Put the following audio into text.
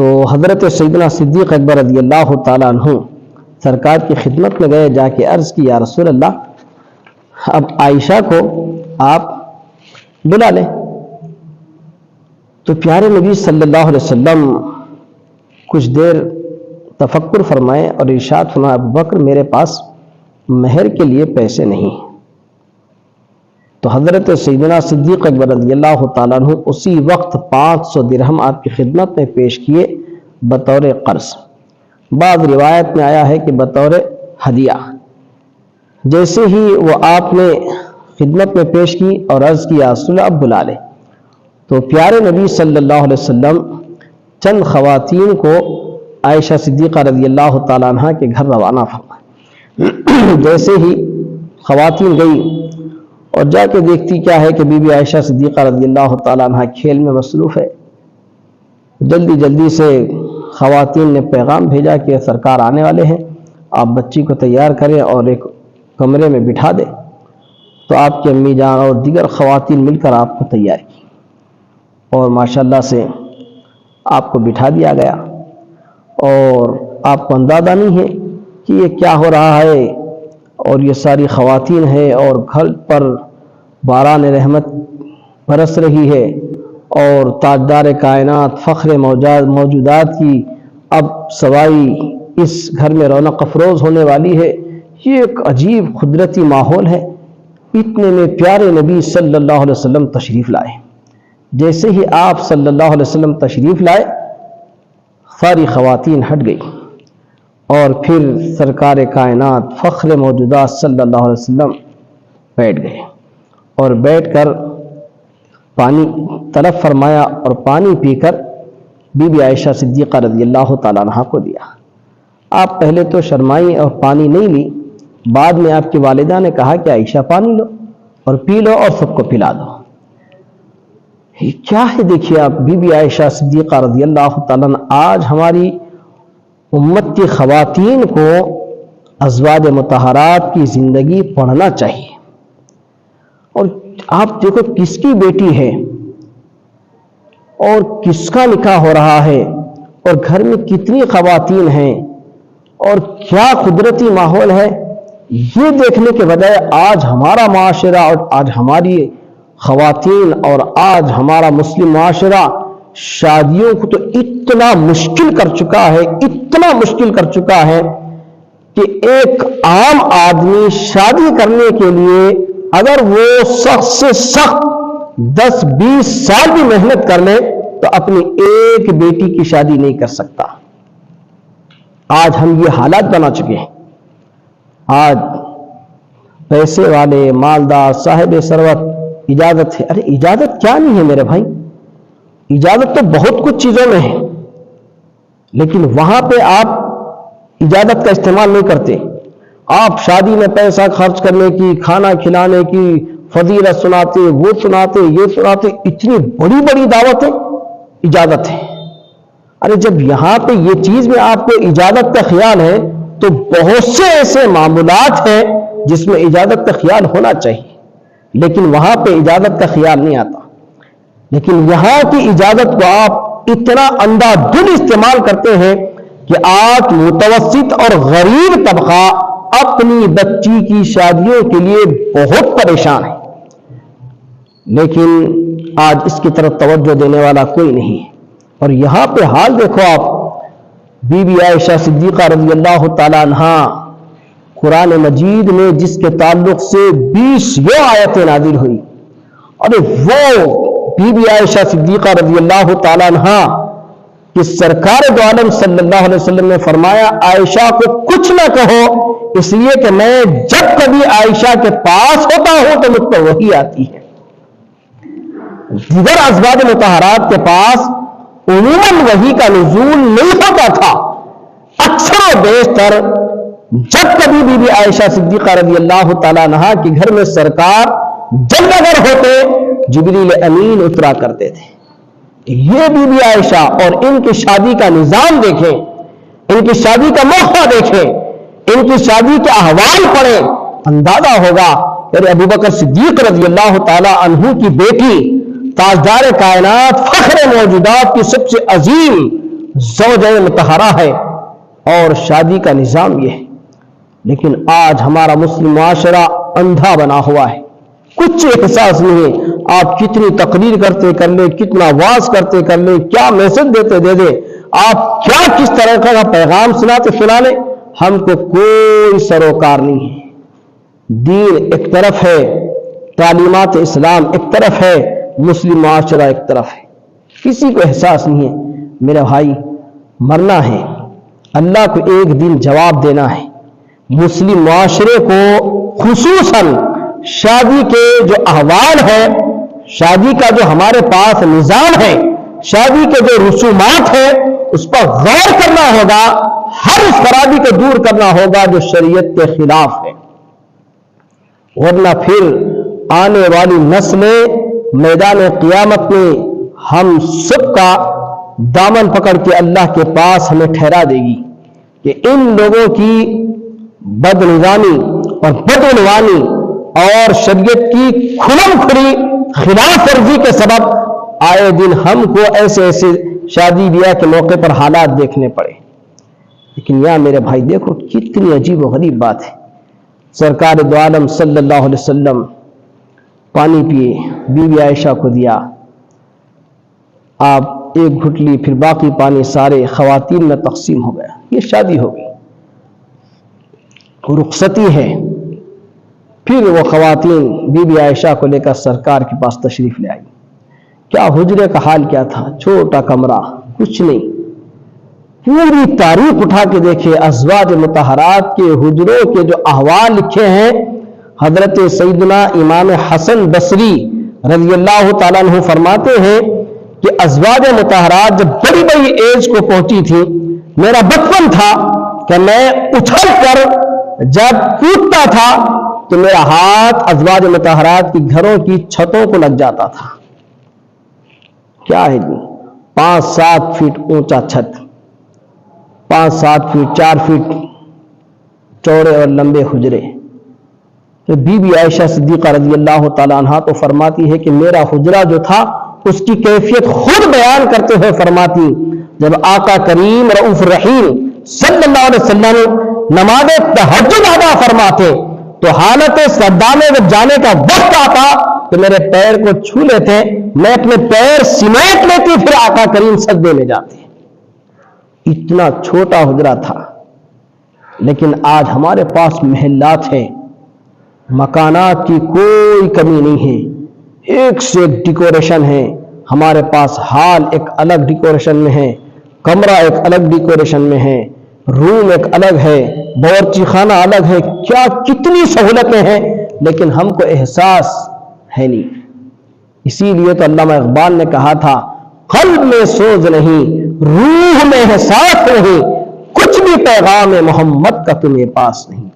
تو حضرت سیدنا صدیق اکبر رضی اللہ تعالیٰ عنہ سرکار کی خدمت میں گئے، جا کے عرض کی یا رسول اللہ اب عائشہ کو آپ بلا لیں۔ تو پیارے نبی صلی اللہ علیہ وسلم کچھ دیر تفکر فرمائے اور ارشاد فرمایا ابو بکر میرے پاس مہر کے لیے پیسے نہیں۔ تو حضرت سیدنا صدیق اکبر رضی اللہ تعالیٰ عنہ اسی وقت 500 درہم آپ کی خدمت میں پیش کیے بطور قرض، بعض روایت میں آیا ہے کہ بطور ہدیہ۔ جیسے ہی وہ آپ نے خدمت میں پیش کی اور عرض کیا رسول اب بلا لے، تو پیارے نبی صلی اللہ علیہ وسلم چند خواتین کو عائشہ صدیقہ رضی اللہ تعالیٰ عنہ کے گھر روانہ فرمائے۔ جیسے ہی خواتین گئی اور جا کے دیکھتی کیا ہے کہ بی بی عائشہ صدیقہ رضی اللہ تعالیٰ عنہ کھیل میں مصروف ہے۔ جلدی جلدی سے خواتین نے پیغام بھیجا کہ سرکار آنے والے ہیں، آپ بچی کو تیار کریں اور ایک کمرے میں بٹھا دیں۔ تو آپ کی امی جان اور دیگر خواتین مل کر آپ کو تیار کی اور ماشاءاللہ سے آپ کو بٹھا دیا گیا، اور آپ کو اندازہ نہیں ہے کہ یہ کیا ہو رہا ہے، اور یہ ساری خواتین ہیں اور گھر پر باران رحمت برس رہی ہے، اور تاجدار کائنات فخر موجودات کی اب سوائی اس گھر میں رونق افروز ہونے والی ہے۔ یہ ایک عجیب قدرتی ماحول ہے۔ اتنے میں پیارے نبی صلی اللہ علیہ وسلم تشریف لائے۔ جیسے ہی آپ صلی اللہ علیہ وسلم تشریف لائے ساری خواتین ہٹ گئی، اور پھر سرکار کائنات فخر موجودات صلی اللہ علیہ وسلم بیٹھ گئے، اور بیٹھ کر پانی طلب فرمایا اور پانی پی کر بی بی عائشہ صدیقہ رضی اللہ تعالیٰ عنہ کو دیا۔ آپ پہلے تو شرمائی اور پانی نہیں لی، بعد میں آپ کی والدہ نے کہا کہ عائشہ پانی لو اور پی لو اور سب کو پلا دو۔ یہ کیا ہے دیکھیے آپ، بی بی عائشہ صدیقہ رضی اللہ تعالیٰ عنہ آج ہماری امت کی خواتین کو ازواج مطہرات کی زندگی پڑھنا چاہیے۔ اور آپ دیکھو کس کی بیٹی ہے اور کس کا نکاح ہو رہا ہے، اور گھر میں کتنی خواتین ہیں اور کیا قدرتی ماحول ہے، یہ دیکھنے کے بجائے آج ہمارا معاشرہ اور آج ہماری خواتین اور آج ہمارا مسلم معاشرہ شادیوں کو تو اتنا مشکل کر چکا ہے، اتنا مشکل کر چکا ہے کہ ایک عام آدمی شادی کرنے کے لیے اگر وہ سخت سے سخت 10-20 سال بھی محنت کر لے تو اپنی ایک بیٹی کی شادی نہیں کر سکتا۔ آج ہم یہ حالات بنا چکے ہیں۔ آج پیسے والے مالدار صاحب ثروت اجازت ہے، ارے اجازت کیا نہیں ہے میرے بھائی، اجازت تو بہت کچھ چیزوں میں ہے، لیکن وہاں پہ آپ اجازت کا استعمال نہیں کرتے۔ آپ شادی میں پیسہ خرچ کرنے کی، کھانا کھلانے کی فضیلت سناتے، وہ سناتے، یہ سناتے، اتنی بڑی بڑی دعوتیں اجازت ہے۔ ارے جب یہاں پہ یہ چیز میں آپ کو اجازت کا خیال ہے تو بہت سے ایسے معاملات ہیں جس میں اجازت کا خیال ہونا چاہیے، لیکن وہاں پہ اجازت کا خیال نہیں آتا۔ لیکن یہاں کی اجازت کو آپ اتنا اندھا دھند استعمال کرتے ہیں کہ آج متوسط اور غریب طبقہ اپنی بچی کی شادیوں کے لیے بہت پریشان ہے، لیکن آج اس کی طرف توجہ دینے والا کوئی نہیں ہے۔ اور یہاں پہ حال دیکھو آپ، بی بی عائشہ صدیقہ رضی اللہ تعالیٰ عنہ قرآن مجید میں جس کے تعلق سے 20 آیتیں نازل ہوئی، اور وہ بی بی عائشہ صدیقہ رضی اللہ تعالیٰ عنہ کہ سرکار دو عالم صلی اللہ علیہ وسلم نے فرمایا عائشہ کو کچھ نہ کہو، اس لیے کہ میں جب کبھی عائشہ کے پاس ہوتا ہوں تو مجھ پر وحی آتی ہے۔ دیگر ازواج مطہرات کے پاس عموماً وحی کا نزول نہیں ہوتا تھا، اکثر و بیشتر جب کبھی بی بی عائشہ صدیقہ رضی اللہ تعالیٰ عنہ کے گھر میں سرکار جب اگر ہوتے جبریل امین اترا کرتے تھے۔ یہ بی بی عائشہ اور ان کی شادی کا نظام دیکھیں، ان کی شادی کا موقع دیکھیں، ان کی شادی کے احوال پڑھیں، اندازہ ہوگا کہ ابو بکر صدیق رضی اللہ تعالیٰ عنہ کی بیٹی تاجدار کائنات فخر موجودات کی سب سے عظیم زوجہ مطہرہ ہے اور شادی کا نظام یہ ہے. لیکن آج ہمارا مسلم معاشرہ اندھا بنا ہوا ہے, کچھ احساس نہیں ہے. آپ کتنی تقریر کرتے کر لیں, کتنا واز کرتے کر لیں, کیا میسج دیتے دے دیں, آپ کیا کس طرح کا پیغام سناتے سنا لیں, ہم کو کوئی سروکار نہیں ہے. دین ایک طرف ہے, تعلیمات اسلام ایک طرف ہے, مسلم معاشرہ ایک طرف ہے. کسی کو احساس نہیں ہے. میرے بھائی, مرنا ہے, اللہ کو ایک دن جواب دینا ہے. مسلم معاشرے کو خصوصاً شادی کے جو احوال ہے, شادی کا جو ہمارے پاس نظام ہے, شادی کے جو رسومات ہیں, اس پر غور کرنا ہوگا. ہر اس خرابی کو دور کرنا ہوگا جو شریعت کے خلاف ہے, ورنہ پھر آنے والی نسلیں میدان قیامت میں ہم سب کا دامن پکڑ کے اللہ کے پاس ہمیں ٹھہرا دے گی کہ ان لوگوں کی بد نظامی اور بدعنوانی اور شریعت کی کھلم کھلی خلاف ورزی کے سبب آئے دن ہم کو ایسے ایسے شادی بیاہ کے موقع پر حالات دیکھنے پڑے. لیکن یہاں میرے بھائی دیکھو کتنی عجیب و غریب بات ہے. سرکار دو عالم صلی اللہ علیہ وسلم پانی پیے, بی عائشہ کو دیا, آپ ایک گھٹ لی, پھر باقی پانی سارے خواتین میں تقسیم ہو گیا. یہ شادی ہو گئی, رخصتی ہے. پھر وہ خواتین بی عائشہ کو لے کر سرکار کے پاس تشریف لے آئی. کیا حجرے کا حال کیا تھا, چھوٹا کمرہ, کچھ نہیں. پوری تاریخ اٹھا کے دیکھے, ازواج مطہرات کے حجروں کے جو احوال لکھے ہیں, حضرت سیدنا امام حسن بصری رضی اللہ تعالیٰ عنہ فرماتے ہیں کہ ازواج مطہرات جب بڑی بڑی ایج کو پہنچی تھی, میرا بچپن تھا کہ میں اچھل کر جب کودتا تھا تو میرا ہاتھ ازواج مطہرات کی گھروں کی چھتوں کو لگ جاتا تھا. کیا ہے جی, 5-7 فٹ اونچا چھت, 5-7 فٹ 4 فٹ چوڑے اور لمبے حجرے. تو بی بی عائشہ صدیقہ رضی اللہ تعالیٰ عنہ تو فرماتی ہے کہ میرا حجرہ جو تھا اس کی کیفیت خود بیان کرتے ہوئے فرماتی, جب آقا کریم رؤوف رحیم صلی اللہ علیہ وسلم نماز تہجد ادا فرماتے تو حالت سجدہ میں جب جانے کا وقت آتا تو میرے پیر کو چھو لیتے, میں اپنے پیر سمیٹ لیتی, پھر آقا کریم سجدے میں جاتے. اتنا چھوٹا حجرہ تھا. لیکن آج ہمارے پاس محلات ہیں, مکانات کی کوئی کمی نہیں ہے, ایک سے ایک ڈیکوریشن ہے. ہمارے پاس ہال ایک الگ ڈیکوریشن میں ہے, کمرہ ایک الگ ڈیکوریشن میں ہے, روم ایک الگ ہے, باورچی خانہ الگ ہے. کیا کتنی سہولتیں ہیں, لیکن ہم کو احساس ہے نہیں. اسی لیے تو علامہ اقبال نے کہا تھا, قلب میں سوز نہیں, روح میں احساس نہیں, کچھ بھی پیغام محمد کا تمہیں پاس نہیں.